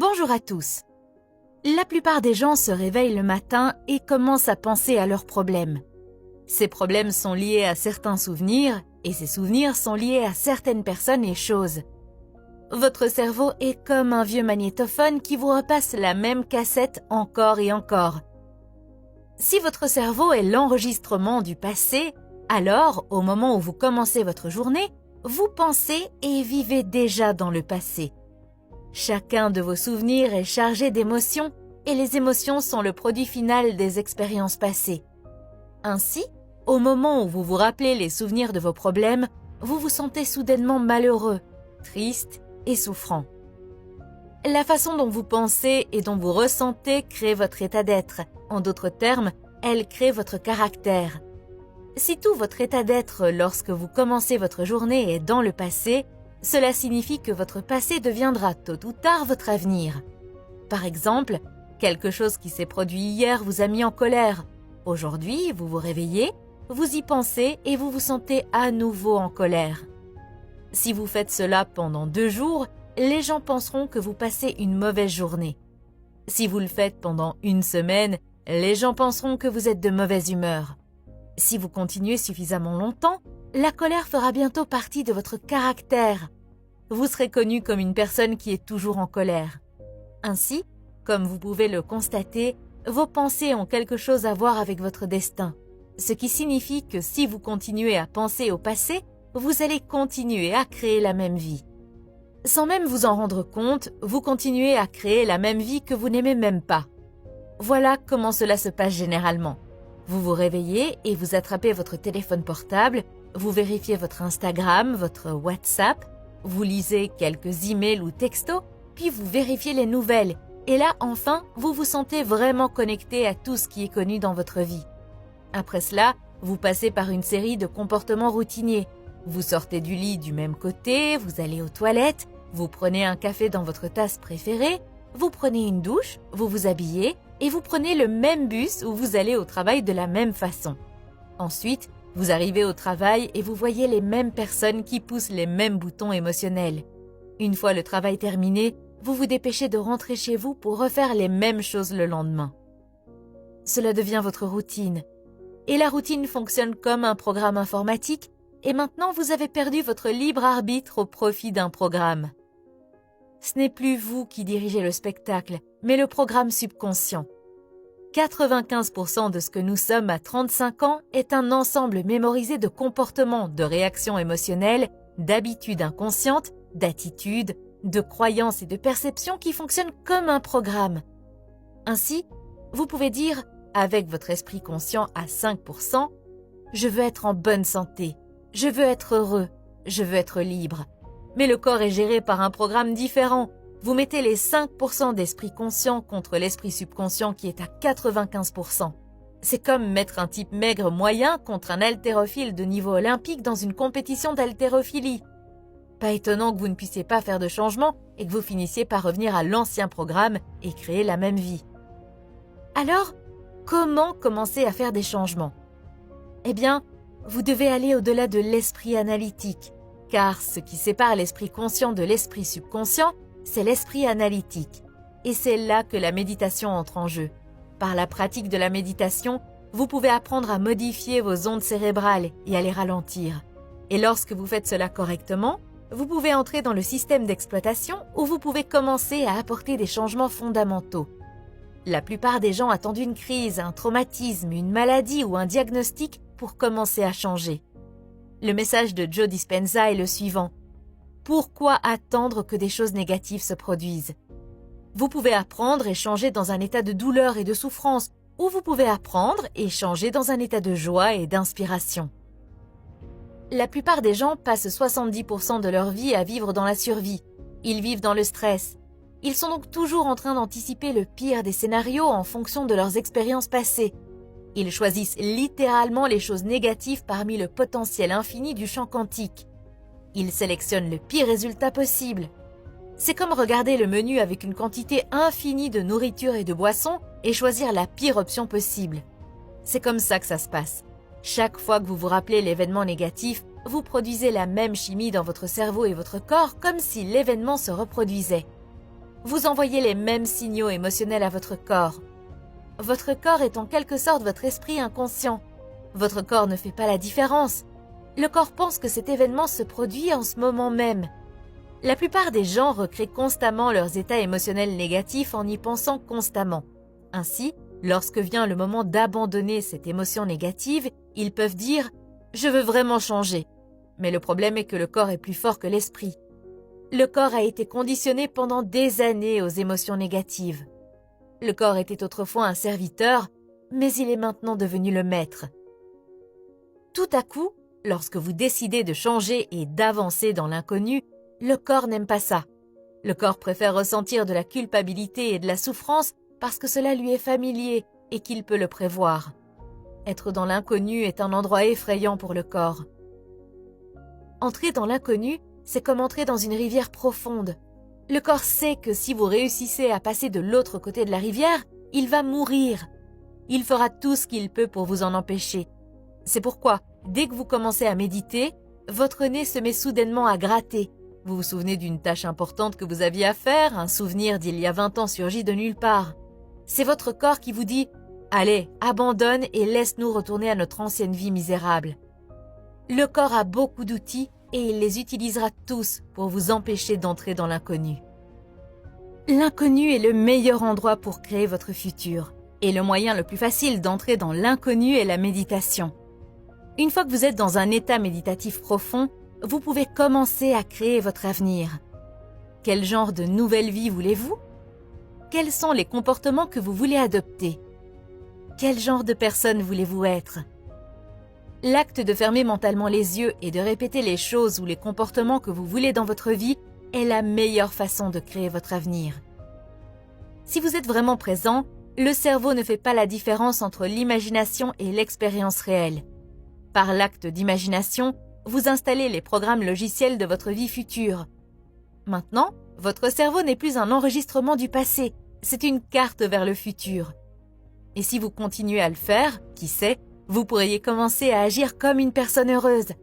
Bonjour à tous. La plupart des gens se réveillent le matin et commencent à penser à leurs problèmes. Ces problèmes sont liés à certains souvenirs et ces souvenirs sont liés à certaines personnes et choses. Votre cerveau est comme un vieux magnétophone qui vous repasse la même cassette encore et encore. Si votre cerveau est l'enregistrement du passé, alors, au moment où vous commencez votre journée, vous pensez et vivez déjà dans le passé. Chacun de vos souvenirs est chargé d'émotions et les émotions sont le produit final des expériences passées. Ainsi, au moment où vous vous rappelez les souvenirs de vos problèmes, vous vous sentez soudainement malheureux, triste et souffrant. La façon dont vous pensez et dont vous ressentez crée votre état d'être. En d'autres termes, elle crée votre caractère. Si tout votre état d'être lorsque vous commencez votre journée est dans le passé, cela signifie que votre passé deviendra tôt ou tard votre avenir. Par exemple, quelque chose qui s'est produit hier vous a mis en colère. Aujourd'hui, vous vous réveillez, vous y pensez et vous vous sentez à nouveau en colère. Si vous faites cela pendant 2 jours, les gens penseront que vous passez une mauvaise journée. Si vous le faites pendant 1 semaine, les gens penseront que vous êtes de mauvaise humeur. Si vous continuez suffisamment longtemps, la colère fera bientôt partie de votre caractère. Vous serez connu comme une personne qui est toujours en colère. Ainsi, comme vous pouvez le constater, vos pensées ont quelque chose à voir avec votre destin. Ce qui signifie que si vous continuez à penser au passé, vous allez continuer à créer la même vie. Sans même vous en rendre compte, vous continuez à créer la même vie que vous n'aimez même pas. Voilà comment cela se passe généralement. Vous vous réveillez et vous attrapez votre téléphone portable, vous vérifiez votre Instagram, votre WhatsApp, vous lisez quelques emails ou textos, puis vous vérifiez les nouvelles. Et là, enfin, vous vous sentez vraiment connecté à tout ce qui est connu dans votre vie. Après cela, vous passez par une série de comportements routiniers. Vous sortez du lit du même côté, vous allez aux toilettes, vous prenez un café dans votre tasse préférée, vous prenez une douche, vous vous habillez et vous prenez le même bus où vous allez au travail de la même façon. Ensuite, vous arrivez au travail et vous voyez les mêmes personnes qui poussent les mêmes boutons émotionnels. Une fois le travail terminé, vous vous dépêchez de rentrer chez vous pour refaire les mêmes choses le lendemain. Cela devient votre routine. Et la routine fonctionne comme un programme informatique et maintenant vous avez perdu votre libre arbitre au profit d'un programme. Ce n'est plus vous qui dirigez le spectacle, mais le programme subconscient. 95% de ce que nous sommes à 35 ans est un ensemble mémorisé de comportements, de réactions émotionnelles, d'habitudes inconscientes, d'attitudes, de croyances et de perceptions qui fonctionnent comme un programme. Ainsi, vous pouvez dire, avec votre esprit conscient à 5%, « Je veux être en bonne santé, je veux être heureux, je veux être libre ». Mais le corps est géré par un programme différent. Vous mettez les 5% d'esprit conscient contre l'esprit subconscient qui est à 95%. C'est comme mettre un type maigre moyen contre un haltérophile de niveau olympique dans une compétition d'haltérophilie. Pas étonnant que vous ne puissiez pas faire de changement et que vous finissiez par revenir à l'ancien programme et créer la même vie. Alors, comment commencer à faire des changements? Eh bien, vous devez aller au-delà de l'esprit analytique, car ce qui sépare l'esprit conscient de l'esprit subconscient, c'est l'esprit analytique. Et c'est là que la méditation entre en jeu. Par la pratique de la méditation, vous pouvez apprendre à modifier vos ondes cérébrales et à les ralentir. Et lorsque vous faites cela correctement, vous pouvez entrer dans le système d'exploitation où vous pouvez commencer à apporter des changements fondamentaux. La plupart des gens attendent une crise, un traumatisme, une maladie ou un diagnostic pour commencer à changer. Le message de Joe Dispenza est le suivant. Pourquoi attendre que des choses négatives se produisent? Vous pouvez apprendre et changer dans un état de douleur et de souffrance, ou vous pouvez apprendre et changer dans un état de joie et d'inspiration. La plupart des gens passent 70% de leur vie à vivre dans la survie. Ils vivent dans le stress. Ils sont donc toujours en train d'anticiper le pire des scénarios en fonction de leurs expériences passées. Ils choisissent littéralement les choses négatives parmi le potentiel infini du champ quantique. Ils sélectionnent le pire résultat possible. C'est comme regarder le menu avec une quantité infinie de nourriture et de boissons et choisir la pire option possible. C'est comme ça que ça se passe. Chaque fois que vous vous rappelez l'événement négatif, vous produisez la même chimie dans votre cerveau et votre corps comme si l'événement se reproduisait. vous envoyez les mêmes signaux émotionnels à votre corps. Votre corps est en quelque sorte votre esprit inconscient. Votre corps ne fait pas la différence. Le corps pense que cet événement se produit en ce moment même. La plupart des gens recréent constamment leurs états émotionnels négatifs en y pensant constamment. Ainsi, lorsque vient le moment d'abandonner cette émotion négative, ils peuvent dire « Je veux vraiment changer ». Mais le problème est que le corps est plus fort que l'esprit. Le corps a été conditionné pendant des années aux émotions négatives. Le corps était autrefois un serviteur, mais il est maintenant devenu le maître. Tout à coup, lorsque vous décidez de changer et d'avancer dans l'inconnu, le corps n'aime pas ça. Le corps préfère ressentir de la culpabilité et de la souffrance parce que cela lui est familier et qu'il peut le prévoir. Être dans l'inconnu est un endroit effrayant pour le corps. Entrer dans l'inconnu, c'est comme entrer dans une rivière profonde. Le corps sait que si vous réussissez à passer de l'autre côté de la rivière, il va mourir. Il fera tout ce qu'il peut pour vous en empêcher. C'est pourquoi, dès que vous commencez à méditer, votre nez se met soudainement à gratter. Vous vous souvenez d'une tâche importante que vous aviez à faire, un souvenir d'il y a 20 ans surgit de nulle part. C'est votre corps qui vous dit « Allez, abandonne et laisse-nous retourner à notre ancienne vie misérable ». Le corps a beaucoup d'outils et il les utilisera tous pour vous empêcher d'entrer dans l'inconnu. L'inconnu est le meilleur endroit pour créer votre futur. Et le moyen le plus facile d'entrer dans l'inconnu est la méditation. Une fois que vous êtes dans un état méditatif profond, vous pouvez commencer à créer votre avenir. Quel genre de nouvelle vie voulez-vous? Quels sont les comportements que vous voulez adopter? Quel genre de personne voulez-vous être? L'acte de fermer mentalement les yeux et de répéter les choses ou les comportements que vous voulez dans votre vie est la meilleure façon de créer votre avenir. Si vous êtes vraiment présent, le cerveau ne fait pas la différence entre l'imagination et l'expérience réelle. Par l'acte d'imagination, vous installez les programmes logiciels de votre vie future. Maintenant, votre cerveau n'est plus un enregistrement du passé, c'est une carte vers le futur. Et si vous continuez à le faire, qui sait, vous pourriez commencer à agir comme une personne heureuse.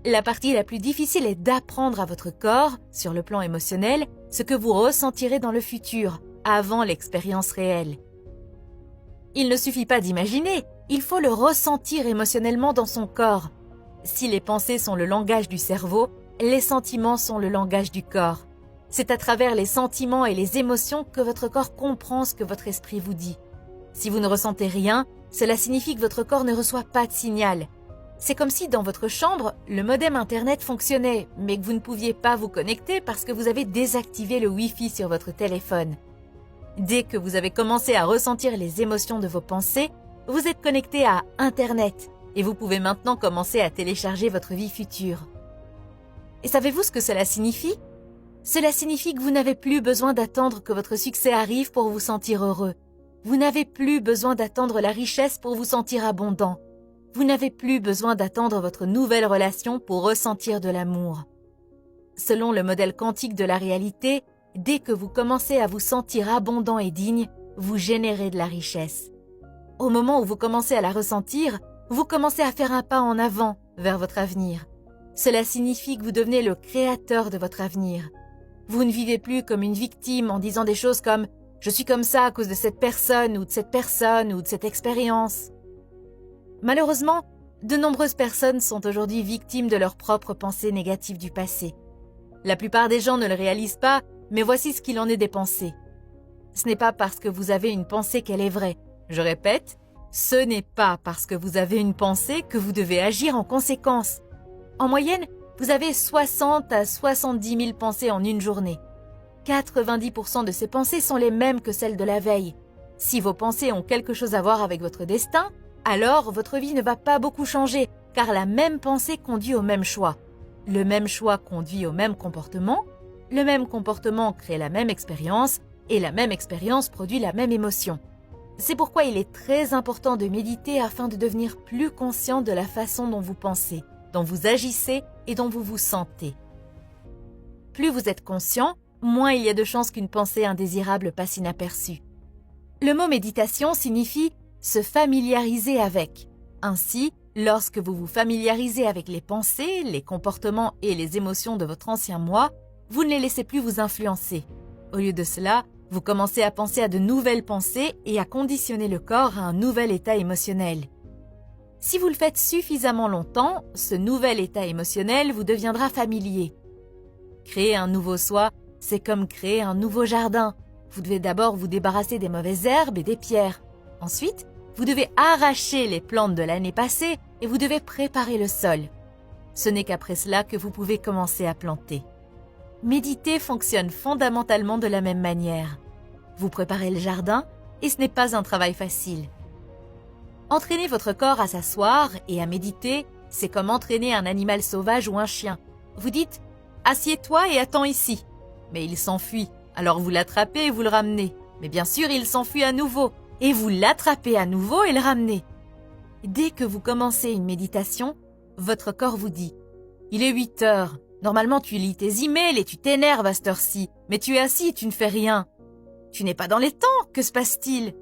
La partie la plus difficile est d'apprendre à votre corps, sur le plan émotionnel, ce que vous ressentirez dans le futur, avant l'expérience réelle. Il ne suffit pas d'imaginer, il faut le ressentir émotionnellement dans son corps. Si les pensées sont le langage du cerveau, les sentiments sont le langage du corps. C'est à travers les sentiments et les émotions que votre corps comprend ce que votre esprit vous dit. Si vous ne ressentez rien, cela signifie que votre corps ne reçoit pas de signal. C'est comme si dans votre chambre, le modem Internet fonctionnait, mais que vous ne pouviez pas vous connecter parce que vous avez désactivé le Wi-Fi sur votre téléphone. Dès que vous avez commencé à ressentir les émotions de vos pensées, vous êtes connecté à Internet et vous pouvez maintenant commencer à télécharger votre vie future. Et savez-vous ce que cela signifie? Cela signifie que vous n'avez plus besoin d'attendre que votre succès arrive pour vous sentir heureux. Vous n'avez plus besoin d'attendre la richesse pour vous sentir abondant. Vous n'avez plus besoin d'attendre votre nouvelle relation pour ressentir de l'amour. Selon le modèle quantique de la réalité, dès que vous commencez à vous sentir abondant et digne, vous générez de la richesse. Au moment où vous commencez à la ressentir, vous commencez à faire un pas en avant vers votre avenir. Cela signifie que vous devenez le créateur de votre avenir. Vous ne vivez plus comme une victime en disant des choses comme « je suis comme ça à cause de cette personne ou de cette personne ou de cette expérience ». Malheureusement, de nombreuses personnes sont aujourd'hui victimes de leurs propres pensées négatives du passé. La plupart des gens ne le réalisent pas, mais voici ce qu'il en est des pensées. Ce n'est pas parce que vous avez une pensée qu'elle est vraie. Je répète, ce n'est pas parce que vous avez une pensée que vous devez agir en conséquence. En moyenne, vous avez 60 à 70 000 pensées en une journée. 90% de ces pensées sont les mêmes que celles de la veille. Si vos pensées ont quelque chose à voir avec votre destin, alors votre vie ne va pas beaucoup changer, car la même pensée conduit au même choix. Le même choix conduit au même comportement, le même comportement crée la même expérience, et la même expérience produit la même émotion. C'est pourquoi il est très important de méditer afin de devenir plus conscient de la façon dont vous pensez, dont vous agissez et dont vous vous sentez. Plus vous êtes conscient, moins il y a de chances qu'une pensée indésirable passe inaperçue. Le mot méditation signifie se familiariser avec. Ainsi, lorsque vous vous familiarisez avec les pensées, les comportements et les émotions de votre ancien moi, vous ne les laissez plus vous influencer. Au lieu de cela, vous commencez à penser à de nouvelles pensées et à conditionner le corps à un nouvel état émotionnel. Si vous le faites suffisamment longtemps, ce nouvel état émotionnel vous deviendra familier. Créer un nouveau soi, c'est comme créer un nouveau jardin. Vous devez d'abord vous débarrasser des mauvaises herbes et des pierres. Ensuite, vous devez arracher les plantes de l'année passée et vous devez préparer le sol. Ce n'est qu'après cela que vous pouvez commencer à planter. Méditer fonctionne fondamentalement de la même manière. Vous préparez le jardin et ce n'est pas un travail facile. Entraîner votre corps à s'asseoir et à méditer, c'est comme entraîner un animal sauvage ou un chien. Vous dites « Assieds-toi et attends ici ». Mais il s'enfuit, alors vous l'attrapez et vous le ramenez. Mais bien sûr, il s'enfuit à nouveau et vous l'attrapez à nouveau et le ramenez. Dès que vous commencez une méditation, votre corps vous dit « Il est 8 heures. Normalement, tu lis tes emails et tu t'énerves à cette heure-ci, mais tu es assis et tu ne fais rien. Tu n'es pas dans les temps, que se passe-t-il ?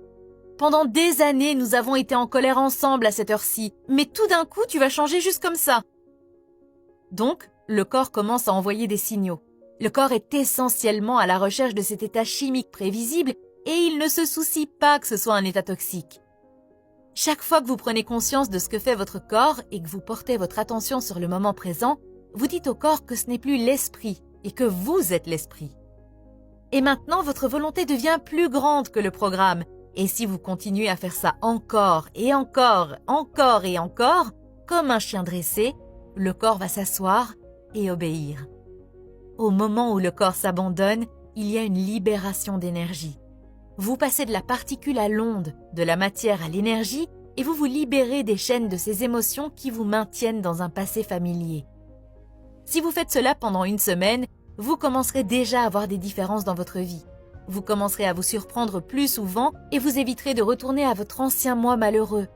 Pendant des années, nous avons été en colère ensemble à cette heure-ci, mais tout d'un coup, tu vas changer juste comme ça. » Donc, le corps commence à envoyer des signaux. Le corps est essentiellement à la recherche de cet état chimique prévisible et il ne se soucie pas que ce soit un état toxique. Chaque fois que vous prenez conscience de ce que fait votre corps et que vous portez votre attention sur le moment présent, vous dites au corps que ce n'est plus l'esprit et que vous êtes l'esprit. Et maintenant, votre volonté devient plus grande que le programme. Et si vous continuez à faire ça encore et encore, encore et encore, comme un chien dressé, le corps va s'asseoir et obéir. Au moment où le corps s'abandonne, il y a une libération d'énergie. Vous passez de la particule à l'onde, de la matière à l'énergie, et vous vous libérez des chaînes de ces émotions qui vous maintiennent dans un passé familier. Si vous faites cela pendant une semaine, vous commencerez déjà à voir des différences dans votre vie. Vous commencerez à vous surprendre plus souvent et vous éviterez de retourner à votre ancien moi malheureux.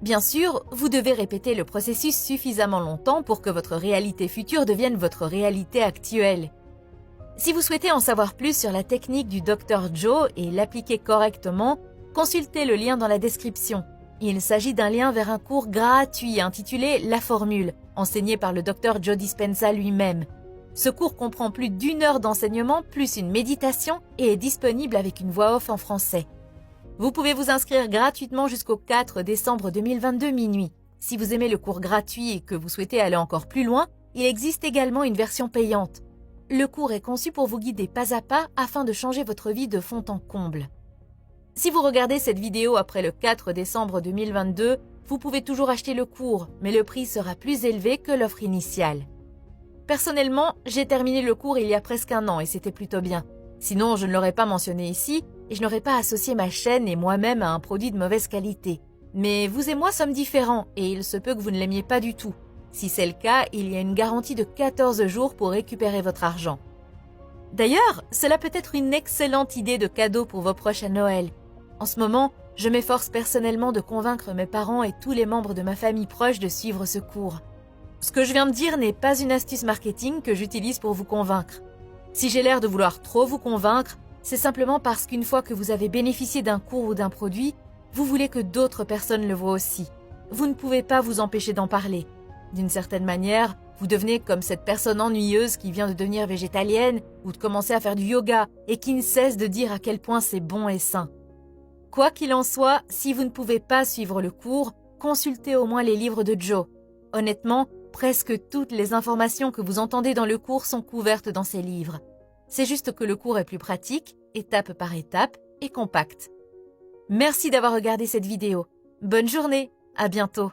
Bien sûr, vous devez répéter le processus suffisamment longtemps pour que votre réalité future devienne votre réalité actuelle. Si vous souhaitez en savoir plus sur la technique du Dr Joe et l'appliquer correctement, consultez le lien dans la description. Il s'agit d'un lien vers un cours gratuit intitulé « La formule », enseigné par le Dr Joe Dispenza lui-même. Ce cours comprend plus d'1 heure d'enseignement plus une méditation et est disponible avec une voix off en français. Vous pouvez vous inscrire gratuitement jusqu'au 4 décembre 2022 minuit. Si vous aimez le cours gratuit et que vous souhaitez aller encore plus loin, il existe également une version payante. Le cours est conçu pour vous guider pas à pas afin de changer votre vie de fond en comble. Si vous regardez cette vidéo après le 4 décembre 2022, vous pouvez toujours acheter le cours, mais le prix sera plus élevé que l'offre initiale. Personnellement, j'ai terminé le cours il y a presque 1 an et c'était plutôt bien. Sinon, je ne l'aurais pas mentionné ici et je n'aurais pas associé ma chaîne et moi-même à un produit de mauvaise qualité. Mais vous et moi sommes différents et il se peut que vous ne l'aimiez pas du tout. Si c'est le cas, il y a une garantie de 14 jours pour récupérer votre argent. D'ailleurs, cela peut être une excellente idée de cadeau pour vos proches à Noël. En ce moment, je m'efforce personnellement de convaincre mes parents et tous les membres de ma famille proche de suivre ce cours. Ce que je viens de dire n'est pas une astuce marketing que j'utilise pour vous convaincre. Si j'ai l'air de vouloir trop vous convaincre, c'est simplement parce qu'une fois que vous avez bénéficié d'un cours ou d'un produit, vous voulez que d'autres personnes le voient aussi. Vous ne pouvez pas vous empêcher d'en parler. D'une certaine manière, vous devenez comme cette personne ennuyeuse qui vient de devenir végétalienne ou de commencer à faire du yoga et qui ne cesse de dire à quel point c'est bon et sain. Quoi qu'il en soit, si vous ne pouvez pas suivre le cours, consultez au moins les livres de Joe. Honnêtement, presque toutes les informations que vous entendez dans le cours sont couvertes dans ces livres. C'est juste que le cours est plus pratique, étape par étape, et compact. Merci d'avoir regardé cette vidéo. Bonne journée, à bientôt.